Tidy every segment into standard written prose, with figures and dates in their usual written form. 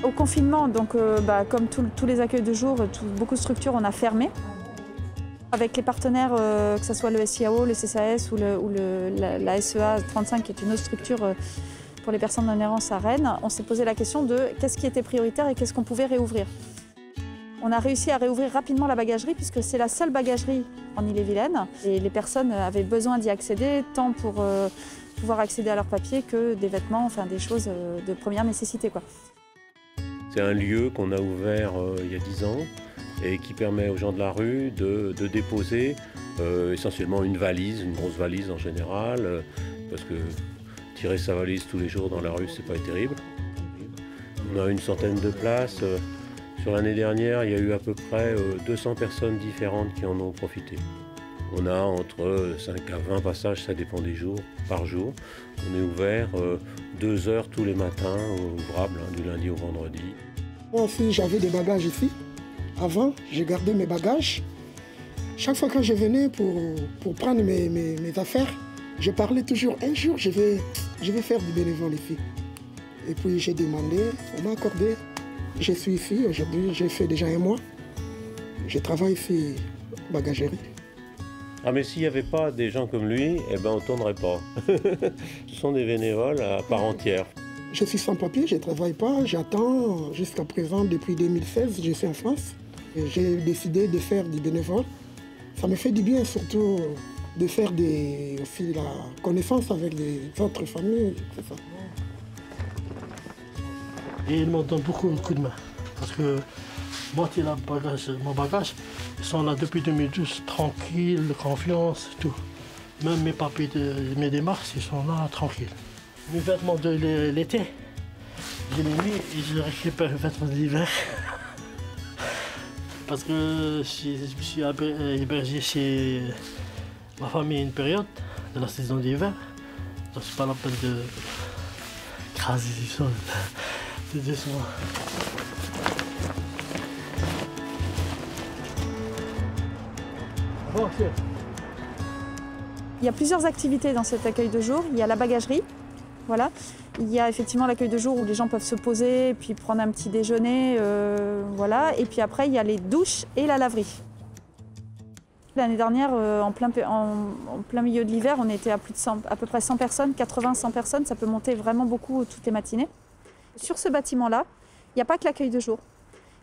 Au confinement, donc, comme tous les accueils de jour, beaucoup de structures, on a fermé. Avec les partenaires, que ce soit le SIAO, le CCAS ou la SEA 35, qui est une autre structure pour les personnes en errance à Rennes, on s'est posé la question de qu'est-ce qui était prioritaire et qu'est-ce qu'on pouvait réouvrir. On a réussi à réouvrir rapidement la bagagerie puisque c'est la seule bagagerie en Ille-et-Vilaine. Et les personnes avaient besoin d'y accéder, tant pour pouvoir accéder à leurs papiers que des vêtements, enfin des choses de première nécessité, quoi. C'est un lieu qu'on a ouvert il y a 10 ans et qui permet aux gens de la rue de déposer essentiellement une valise, une grosse valise en général, parce que tirer sa valise tous les jours dans la rue, c'est pas terrible. On a une centaine de places. Sur l'année dernière, il y a eu à peu près 200 personnes différentes qui en ont profité. On a entre 5 à 20 passages, ça dépend des jours, par jour. On est ouvert 2 heures tous les matins, ouvrables, du lundi au vendredi. Moi aussi, j'avais des bagages ici. Avant, j'ai gardé mes bagages. Chaque fois que je venais pour prendre mes affaires, je parlais toujours, un jour, je vais faire du bénévole ici. Et puis j'ai demandé, on m'a accordé. Je suis ici aujourd'hui, j'ai fait déjà 1 mois. Je travaille ici, bagagerie. Ah mais s'il n'y avait pas des gens comme lui, eh ben on ne tournerait pas. Ce sont des bénévoles à part entière. Je suis sans papier, je ne travaille pas, j'attends jusqu'à présent depuis 2016, je suis en France. J'ai décidé de faire du bénévole. Ça me fait du bien surtout de faire aussi la connaissance avec les autres familles, etc. Et ils m'ont donné beaucoup de coups de main. Parce que moi, mon bagage, ils sont là depuis 2012, tranquille, confiance, tout. Même mes papiers, mes démarches, ils sont là, tranquilles. Mes vêtements de l'été, je les mets et je récupère les vêtements d'hiver. Parce que je me suis hébergé chez ma famille une période de la saison d'hiver. Donc c'est pas la peine de craser les choses. C'est décevant. Bon, okay. Il y a plusieurs activités dans cet accueil de jour. Il y a la bagagerie, voilà. Il y a effectivement l'accueil de jour où les gens peuvent se poser, puis prendre un petit déjeuner, voilà. Et puis après, il y a les douches et la laverie. L'année dernière, en plein milieu de l'hiver, on était à peu près 100 personnes, 80-100 personnes. Ça peut monter vraiment beaucoup toutes les matinées. Sur ce bâtiment-là, il n'y a pas que l'accueil de jour.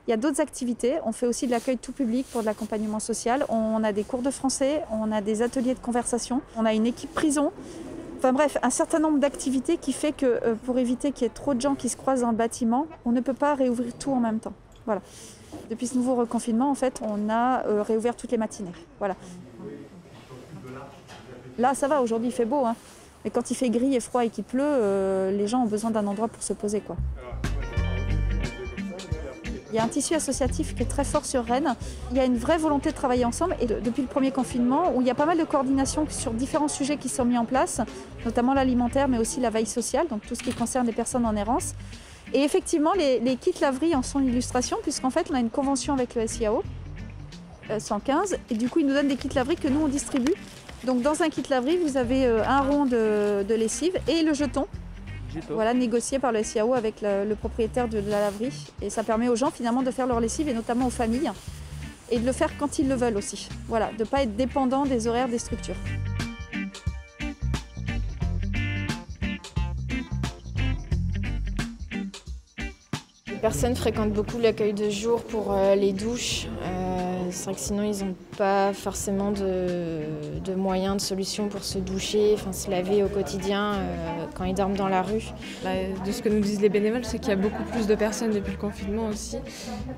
Il y a d'autres activités. On fait aussi de l'accueil tout public pour de l'accompagnement social. On a des cours de français, on a des ateliers de conversation, on a une équipe prison. Enfin bref, un certain nombre d'activités qui fait que pour éviter qu'il y ait trop de gens qui se croisent dans le bâtiment, on ne peut pas réouvrir tout en même temps. Voilà. Depuis ce nouveau reconfinement, en fait, on a réouvert toutes les matinées. Voilà. Là, ça va, aujourd'hui il fait beau, hein. Mais quand il fait gris et froid et qu'il pleut, les gens ont besoin d'un endroit pour se poser, quoi. Il y a un tissu associatif qui est très fort sur Rennes. Il y a une vraie volonté de travailler ensemble. Et depuis le premier confinement, où il y a pas mal de coordination sur différents sujets qui sont mis en place, notamment l'alimentaire, mais aussi la veille sociale, donc tout ce qui concerne les personnes en errance. Et effectivement, les kits laverie en sont l'illustration, puisqu'en fait, on a une convention avec le SIAO 115. Et du coup, ils nous donnent des kits laverie que nous, on distribue. Donc dans un kit laverie, vous avez un rond de lessive et le jeton. Voilà, négocié par le SIAO avec le propriétaire de la laverie. Et ça permet aux gens finalement de faire leur lessive, et notamment aux familles, et de le faire quand ils le veulent aussi. Voilà, de ne pas être dépendant des horaires des structures. Les personnes fréquentent beaucoup l'accueil de jour pour les douches. C'est vrai que sinon ils n'ont pas forcément de moyens, de solutions pour se doucher, enfin se laver au quotidien quand ils dorment dans la rue. De ce que nous disent les bénévoles, c'est qu'il y a beaucoup plus de personnes depuis le confinement aussi.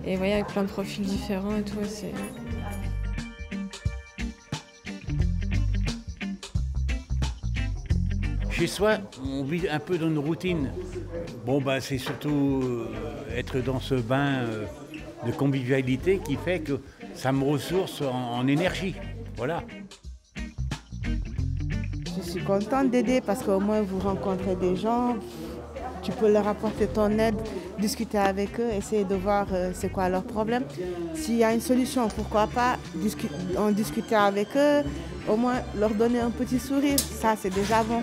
Et voyez, avec plein de profils différents et tout. C'est... Chez soi, on vit un peu dans une routine. Bon, c'est surtout être dans ce bain de convivialité qui fait que ça me ressource en énergie. Voilà. Je suis contente d'aider parce qu'au moins vous rencontrez des gens, tu peux leur apporter ton aide, discuter avec eux, essayer de voir c'est quoi leur problème. S'il y a une solution, pourquoi pas en discuter avec eux, au moins leur donner un petit sourire, ça c'est déjà bon.